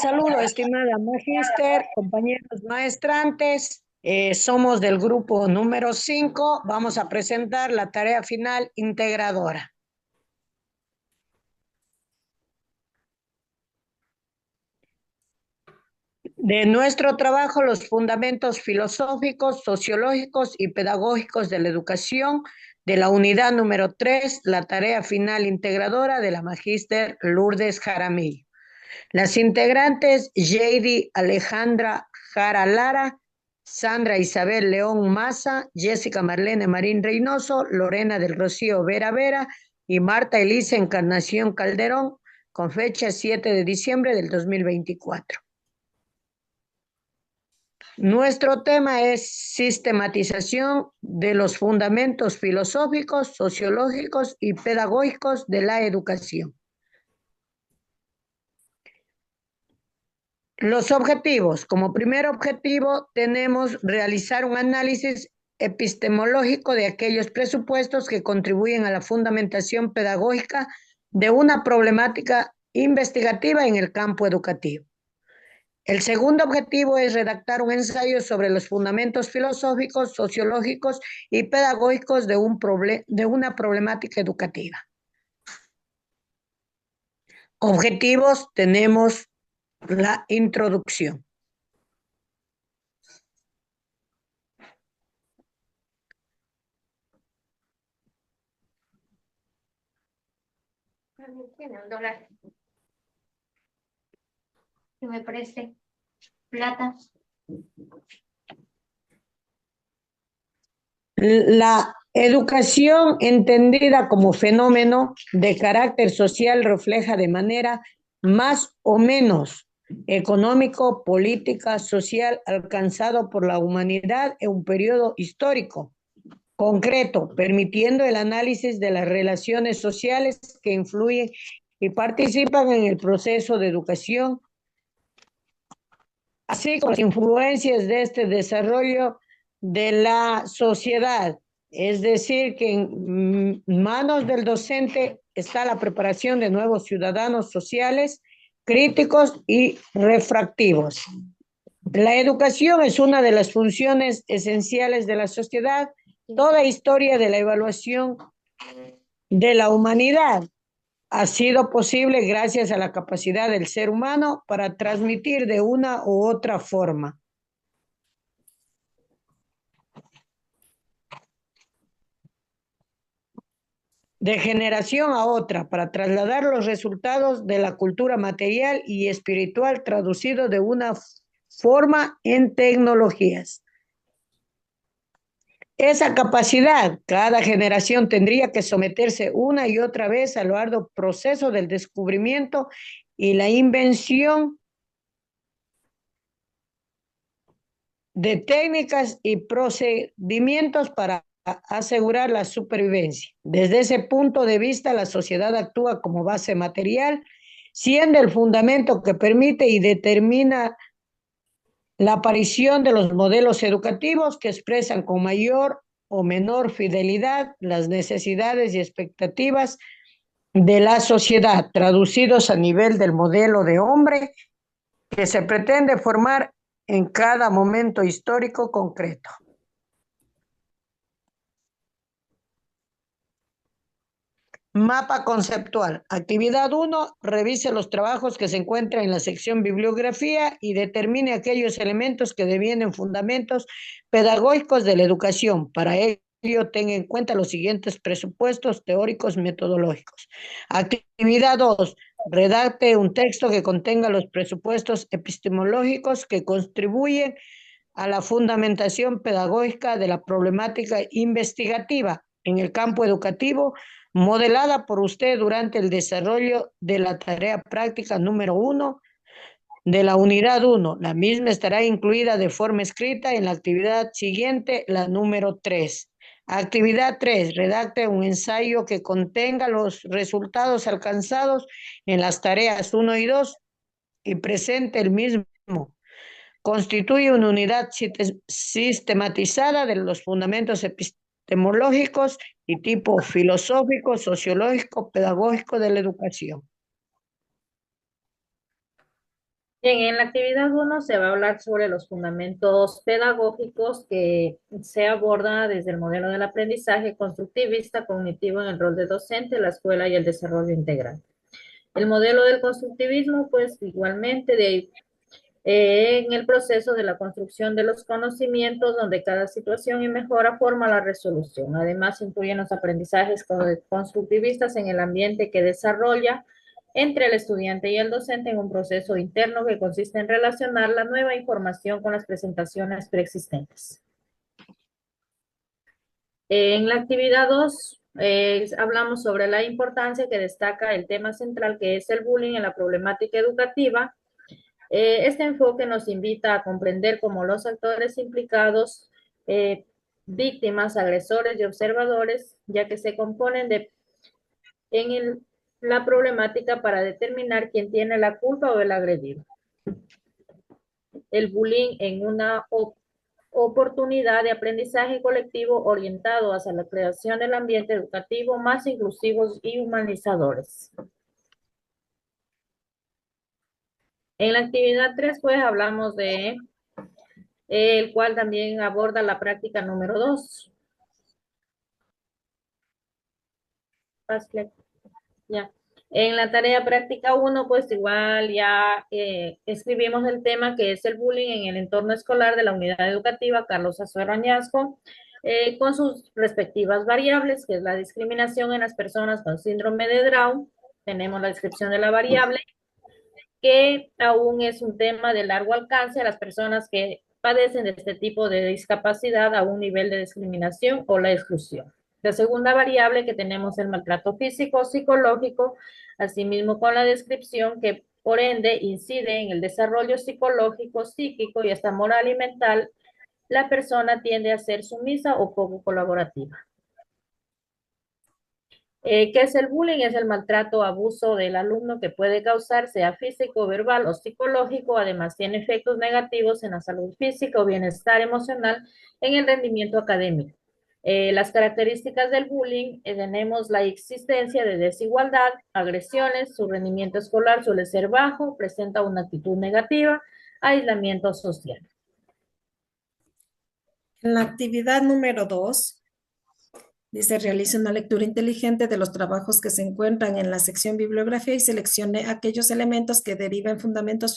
saludo, estimada magíster, compañeros maestrantes. Somos del grupo número 5. Vamos a presentar la tarea final integradora. De nuestro trabajo, los fundamentos filosóficos, sociológicos y pedagógicos de la educación, de la unidad número 3, la tarea final integradora de la magíster Lourdes Jaramillo. Las integrantes Jady Alejandra Jara Lara, Sandra Isabel León Maza, Jessica Marlene Marín Reynoso, Lorena del Rocío Vera Vera y Marta Elisa Encarnación Calderón, con fecha 7 de diciembre del 2024. Nuestro tema es sistematización de los fundamentos filosóficos, sociológicos y pedagógicos de la educación. Los objetivos. Como primer objetivo tenemos realizar un análisis epistemológico de aquellos presupuestos que contribuyen a la fundamentación pedagógica de una problemática investigativa en el campo educativo. El segundo objetivo es redactar un ensayo sobre los fundamentos filosóficos, sociológicos y pedagógicos de una problemática educativa. Objetivos, tenemos la introducción. Tiene $1 que me preste plata. La educación entendida como fenómeno de carácter social refleja de manera más o menos económico, política, social alcanzado por la humanidad en un periodo histórico concreto, permitiendo el análisis de las relaciones sociales que influyen y participan en el proceso de educación, así como las influencias de este desarrollo de la sociedad. Es decir, que en manos del docente está la preparación de nuevos ciudadanos sociales, críticos y refractivos. La educación es una de las funciones esenciales de la sociedad. Toda historia de la evaluación de la humanidad ha sido posible gracias a la capacidad del ser humano para transmitir de una u otra forma. De generación a otra, para trasladar los resultados de la cultura material y espiritual traducido de una forma en tecnologías. Esa capacidad, cada generación tendría que someterse una y otra vez al arduo proceso del descubrimiento y la invención de técnicas y procedimientos para asegurar la supervivencia. Desde ese punto de vista, la sociedad actúa como base material, siendo el fundamento que permite y determina la aparición de los modelos educativos que expresan con mayor o menor fidelidad las necesidades y expectativas de la sociedad, traducidos a nivel del modelo de hombre que se pretende formar en cada momento histórico concreto. Mapa conceptual. Actividad 1. Revise los trabajos que se encuentran en la sección bibliografía y determine aquellos elementos que devienen fundamentos pedagógicos de la educación. Para ello, tenga en cuenta los siguientes presupuestos teóricos metodológicos. Actividad 2. Redacte un texto que contenga los presupuestos epistemológicos que contribuyen a la fundamentación pedagógica de la problemática investigativa en el campo educativo, modelada por usted durante el desarrollo de la tarea práctica número 1 de la unidad 1. La misma estará incluida de forma escrita en la actividad siguiente, la número 3. Actividad 3. Redacte un ensayo que contenga los resultados alcanzados en las tareas 1 y 2 y presente el mismo. Constituye una unidad sistematizada de los fundamentos epistemológicos y tipo filosófico, sociológico, pedagógico de la educación. Bien, en la actividad 1 se va a hablar sobre los fundamentos pedagógicos que se aborda desde el modelo del aprendizaje constructivista cognitivo en el rol de docente, la escuela y el desarrollo integral. El modelo del constructivismo, pues igualmente en el proceso de la construcción de los conocimientos, donde cada situación y mejora forma la resolución. Además, incluyen los aprendizajes constructivistas en el ambiente que desarrolla entre el estudiante y el docente en un proceso interno que consiste en relacionar la nueva información con las presentaciones preexistentes. En la actividad 2 hablamos sobre la importancia que destaca el tema central que es el bullying en la problemática educativa. Este enfoque nos invita a comprender cómo los actores implicados, víctimas, agresores y observadores, ya que se componen la problemática para determinar quién tiene la culpa o el agredido. El bullying en una oportunidad de aprendizaje colectivo orientado hacia la creación del ambiente educativo más inclusivos y humanizadores. En la actividad 3, pues hablamos de el cual también aborda la práctica número 2. Ya. En la tarea práctica 1, pues igual ya escribimos el tema que es el bullying en el entorno escolar de la unidad educativa Carlos Azuero Añasco, con sus respectivas variables, que es la discriminación en las personas con síndrome de Down. Tenemos la descripción de la variable, que aún es un tema de largo alcance a las personas que padecen de este tipo de discapacidad a un nivel de discriminación o la exclusión. La segunda variable que tenemos es el maltrato físico, psicológico, asimismo con la descripción que por ende incide en el desarrollo psicológico, psíquico y hasta moral y mental. La persona tiende a ser sumisa o poco colaborativa. ¿Qué es el bullying? Es el maltrato o abuso del alumno que puede causar, sea físico, verbal o psicológico. Además, tiene efectos negativos en la salud física o bienestar emocional en el rendimiento académico. Las características del bullying, tenemos la existencia de desigualdad, agresiones, su rendimiento escolar suele ser bajo, presenta una actitud negativa, aislamiento social. En la actividad número 2, dice, realice una lectura inteligente de los trabajos que se encuentran en la sección bibliografía y seleccione aquellos elementos que derivan fundamentos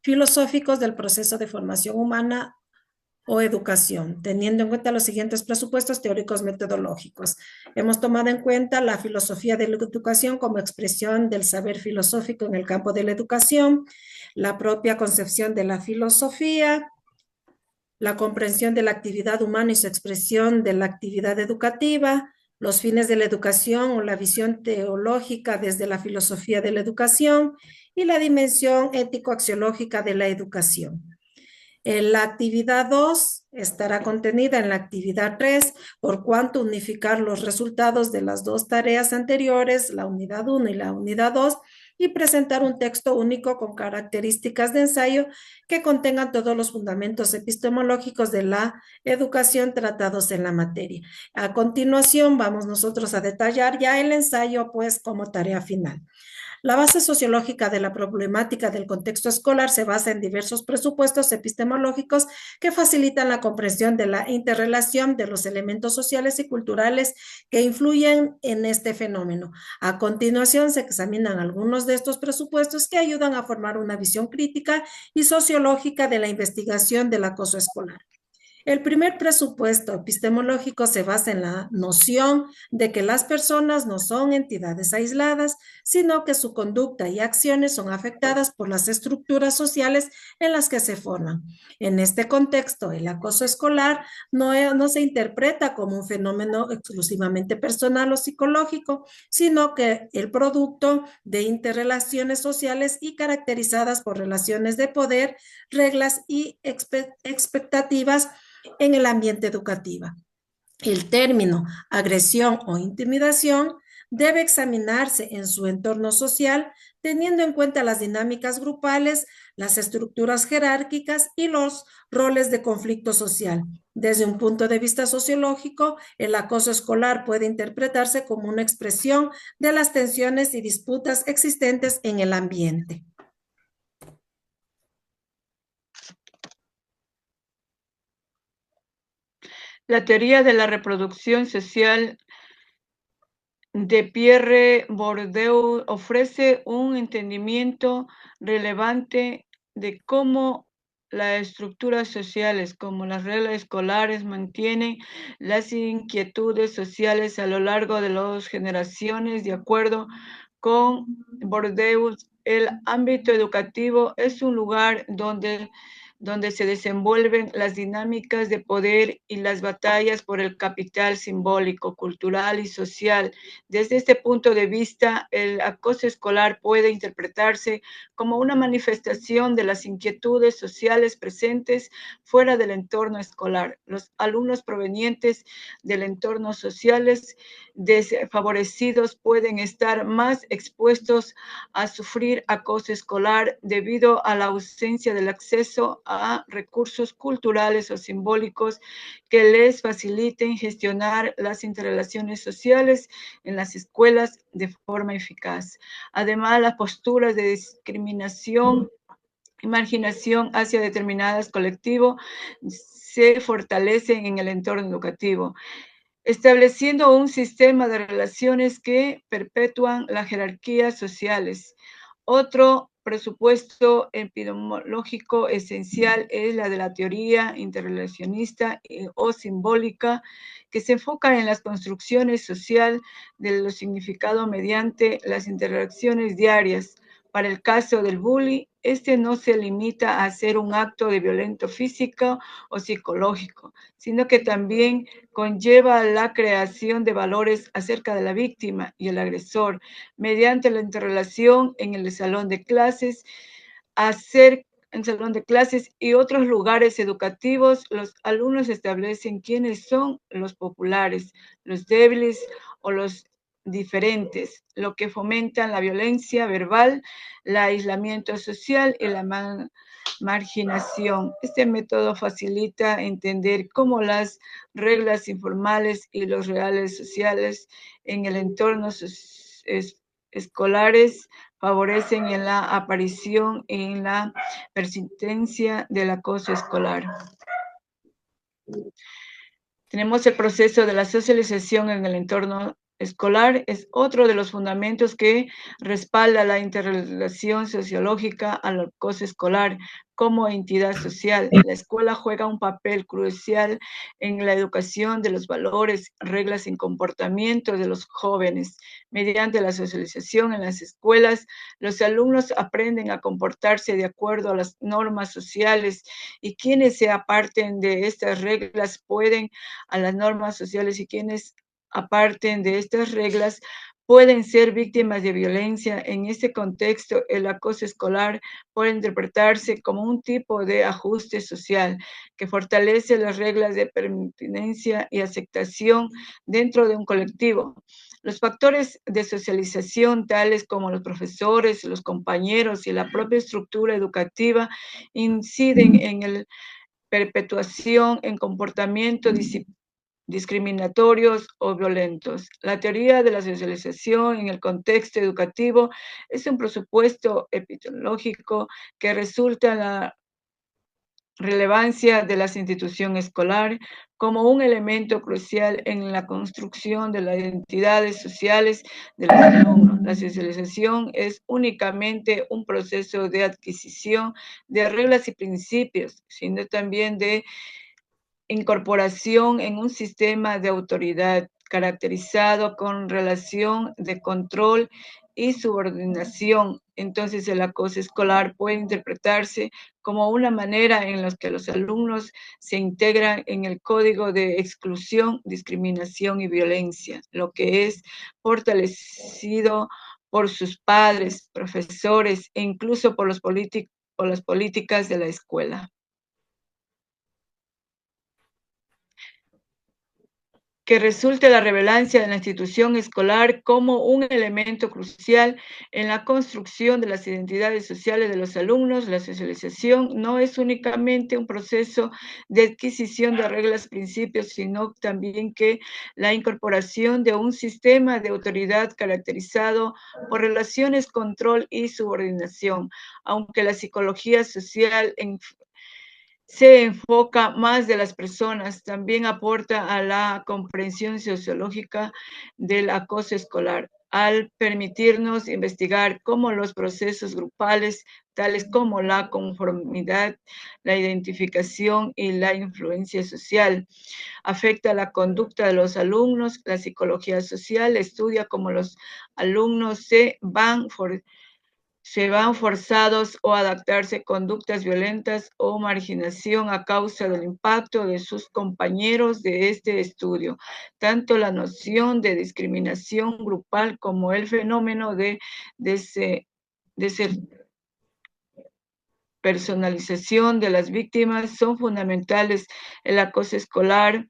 filosóficos del proceso de formación humana o educación, teniendo en cuenta los siguientes presupuestos teóricos metodológicos. Hemos tomado en cuenta la filosofía de la educación como expresión del saber filosófico en el campo de la educación, la propia concepción de la filosofía, la comprensión de la actividad humana y su expresión de la actividad educativa, los fines de la educación o la visión teológica desde la filosofía de la educación y la dimensión ético-axiológica de la educación. La actividad 2 estará contenida en la actividad 3, por cuanto unificar los resultados de las dos tareas anteriores, la unidad 1 y la unidad 2, y presentar un texto único con características de ensayo que contengan todos los fundamentos epistemológicos de la educación tratados en la materia. A continuación, vamos nosotros a detallar ya el ensayo, pues, como tarea final. La base sociológica de la problemática del contexto escolar se basa en diversos presupuestos epistemológicos que facilitan la comprensión de la interrelación de los elementos sociales y culturales que influyen en este fenómeno. A continuación, se examinan algunos de estos presupuestos que ayudan a formar una visión crítica y sociológica de la investigación del acoso escolar. El primer presupuesto epistemológico se basa en la noción de que las personas no son entidades aisladas, sino que su conducta y acciones son afectadas por las estructuras sociales en las que se forman. En este contexto, el acoso escolar no se interpreta como un fenómeno exclusivamente personal o psicológico, sino que el producto de interrelaciones sociales y caracterizadas por relaciones de poder, reglas y expectativas en el ambiente educativo. El término agresión o intimidación debe examinarse en su entorno social, teniendo en cuenta las dinámicas grupales, las estructuras jerárquicas y los roles de conflicto social. Desde un punto de vista sociológico, el acoso escolar puede interpretarse como una expresión de las tensiones y disputas existentes en el ambiente. La teoría de la reproducción social de Pierre Bourdieu ofrece un entendimiento relevante de cómo las estructuras sociales, como las reglas escolares, mantienen las inquietudes sociales a lo largo de las generaciones. De acuerdo con Bourdieu, el ámbito educativo es un lugar donde se desenvuelven las dinámicas de poder y las batallas por el capital simbólico, cultural y social. Desde este punto de vista, el acoso escolar puede interpretarse como una manifestación de las inquietudes sociales presentes fuera del entorno escolar. Los alumnos provenientes del entorno sociales desfavorecidos pueden estar más expuestos a sufrir acoso escolar debido a la ausencia del acceso a recursos culturales o simbólicos que les faciliten gestionar las interrelaciones sociales en las escuelas de forma eficaz. Además, las posturas de discriminación y marginación hacia determinados colectivos se fortalecen en el entorno educativo, estableciendo un sistema de relaciones que perpetúan las jerarquías sociales. Otro presupuesto epistemológico esencial es la de la teoría interrelacionista o simbólica, que se enfoca en las construcciones sociales de los significados mediante las interacciones diarias. Para el caso del bullying, este no se limita a ser un acto de violento físico o psicológico, sino que también conlleva la creación de valores acerca de la víctima y el agresor mediante la interrelación en el salón de clases, y otros lugares educativos. Los alumnos establecen quiénes son los populares, los débiles o los diferentes, lo que fomenta la violencia verbal, el aislamiento social y la marginación. Este método facilita entender cómo las reglas informales y los reales sociales en el entorno escolares favorecen en la aparición y en la persistencia del acoso escolar. Tenemos el proceso de la socialización en el entorno escolar, es otro de los fundamentos que respalda la interrelación sociológica al acoso escolar como entidad social. La escuela juega un papel crucial en la educación de los valores, reglas y comportamientos de los jóvenes. Mediante la socialización en las escuelas, los alumnos aprenden a comportarse de acuerdo a las normas sociales, y quienes se aparten de estas reglas pueden a las normas sociales y quienes aparten de estas reglas pueden ser víctimas de violencia. En este contexto, el acoso escolar puede interpretarse como un tipo de ajuste social que fortalece las reglas de pertenencia y aceptación dentro de un colectivo. Los factores de socialización, tales como los profesores, los compañeros y la propia estructura educativa, inciden en la perpetuación en comportamiento discriminatorios o violentos. La teoría de la socialización en el contexto educativo es un presupuesto epistemológico que resulta en la relevancia de la institución escolar como un elemento crucial en la construcción de las identidades sociales de los alumnos. La socialización es únicamente un proceso de adquisición de reglas y principios, sino también de incorporación en un sistema de autoridad caracterizado con relación de control y subordinación. Entonces, el acoso escolar puede interpretarse como una manera en la que los alumnos se integran en el código de exclusión, discriminación y violencia, lo que es fortalecido por sus padres, profesores e incluso por las políticas de la escuela. Que resulte la relevancia de la institución escolar como un elemento crucial en la construcción de las identidades sociales de los alumnos. La socialización no es únicamente un proceso de adquisición de reglas, principios, sino también que la incorporación de un sistema de autoridad caracterizado por relaciones, control y subordinación. Aunque la psicología social se enfoca más de las personas, también aporta a la comprensión sociológica del acoso escolar, al permitirnos investigar cómo los procesos grupales, tales como la conformidad, la identificación y la influencia social, afecta la conducta de los alumnos. La psicología social estudia cómo los alumnos se van forzados o adaptarse conductas violentas o marginación a causa del impacto de sus compañeros de este estudio. Tanto la noción de discriminación grupal como el fenómeno de personalización de las víctimas son fundamentales. El acoso escolar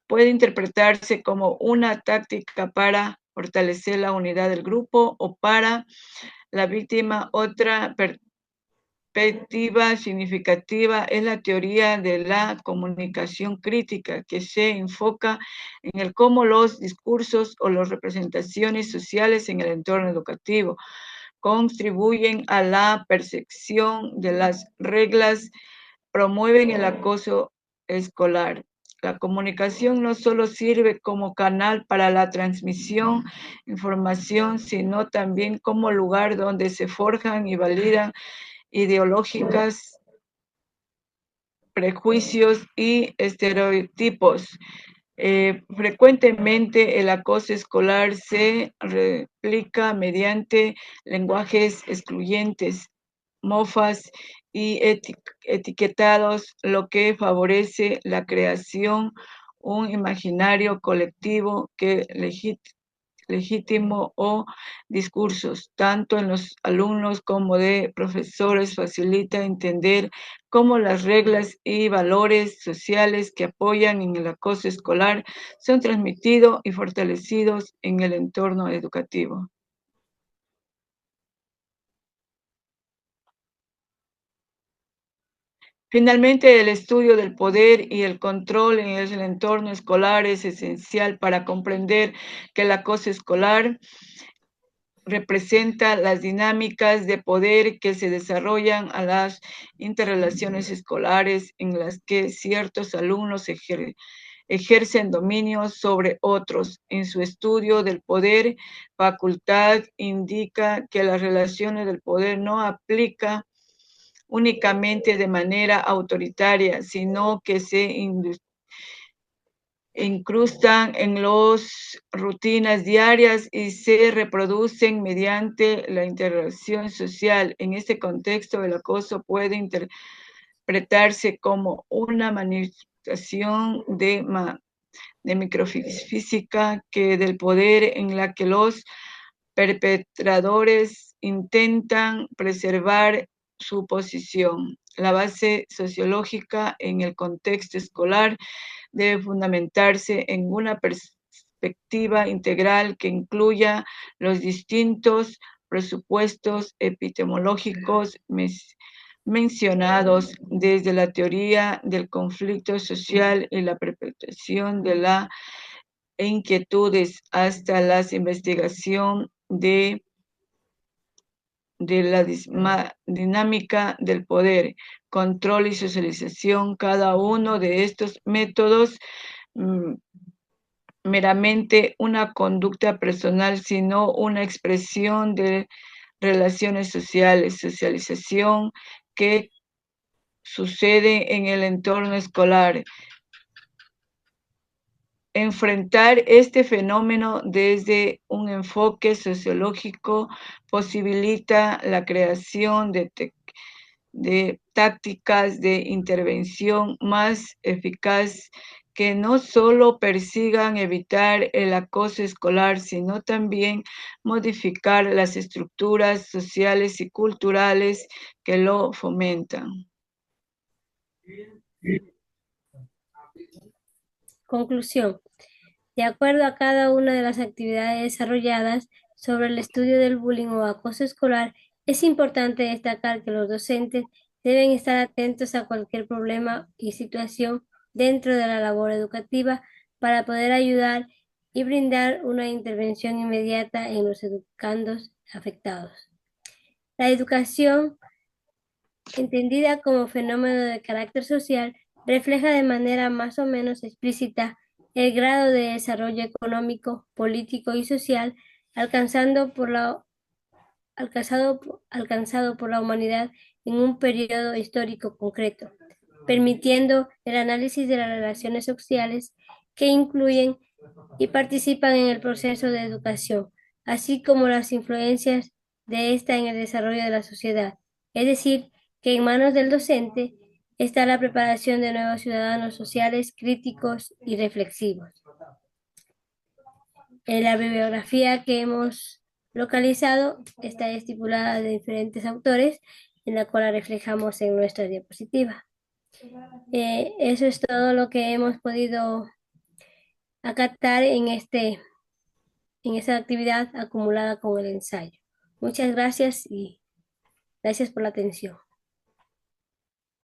puede interpretarse como una táctica para fortalecer la unidad del grupo o para la víctima. Otra perspectiva significativa es la teoría de la comunicación crítica, que se enfoca en el cómo los discursos o las representaciones sociales en el entorno educativo contribuyen a la percepción de las reglas, promueven el acoso escolar. La comunicación no solo sirve como canal para la transmisión de información, sino también como lugar donde se forjan y validan ideológicas, prejuicios y estereotipos. Frecuentemente el acoso escolar se replica mediante lenguajes excluyentes, mofas y etiquetados, lo que favorece la creación un imaginario colectivo que legítimo o discursos, tanto en los alumnos como de profesores, facilita entender cómo las reglas y valores sociales que apoyan en el acoso escolar son transmitidos y fortalecidos en el entorno educativo. Finalmente, el estudio del poder y el control en el entorno escolar es esencial para comprender que el acoso escolar representa las dinámicas de poder que se desarrollan a las interrelaciones escolares en las que ciertos alumnos ejercen dominio sobre otros. En su estudio del poder, Facultad indica que las relaciones del poder no aplica únicamente de manera autoritaria, sino que se incrustan en las rutinas diarias y se reproducen mediante la interacción social. En este contexto, el acoso puede interpretarse como una manifestación de microfísica del poder en la que los perpetradores intentan preservar su posición. La base sociológica en el contexto escolar debe fundamentarse en una perspectiva integral que incluya los distintos presupuestos epistemológicos mencionados, desde la teoría del conflicto social y la perpetuación de las inquietudes hasta la investigación de la dinámica del poder, control y socialización. Cada uno de estos métodos meramente una conducta personal, sino una expresión de relaciones sociales, socialización que sucede en el entorno escolar. Enfrentar este fenómeno desde un enfoque sociológico posibilita la creación de tácticas de intervención más eficaz que no solo persigan evitar el acoso escolar, sino también modificar las estructuras sociales y culturales que lo fomentan. Conclusión. De acuerdo a cada una de las actividades desarrolladas sobre el estudio del bullying o acoso escolar, es importante destacar que los docentes deben estar atentos a cualquier problema y situación dentro de la labor educativa para poder ayudar y brindar una intervención inmediata en los educandos afectados. La educación entendida como fenómeno de carácter social, refleja de manera más o menos explícita el grado de desarrollo económico, político y social alcanzado por la humanidad en un periodo histórico concreto, permitiendo el análisis de las relaciones sociales que incluyen y participan en el proceso de educación, así como las influencias de esta en el desarrollo de la sociedad. Es decir, que en manos del docente está la preparación de nuevos ciudadanos sociales, críticos y reflexivos. En la bibliografía que hemos localizado está estipulada de diferentes autores, en la cual la reflejamos en nuestra diapositiva. Eso es todo lo que hemos podido acatar en esta actividad acumulada con el ensayo. Muchas gracias y gracias por la atención.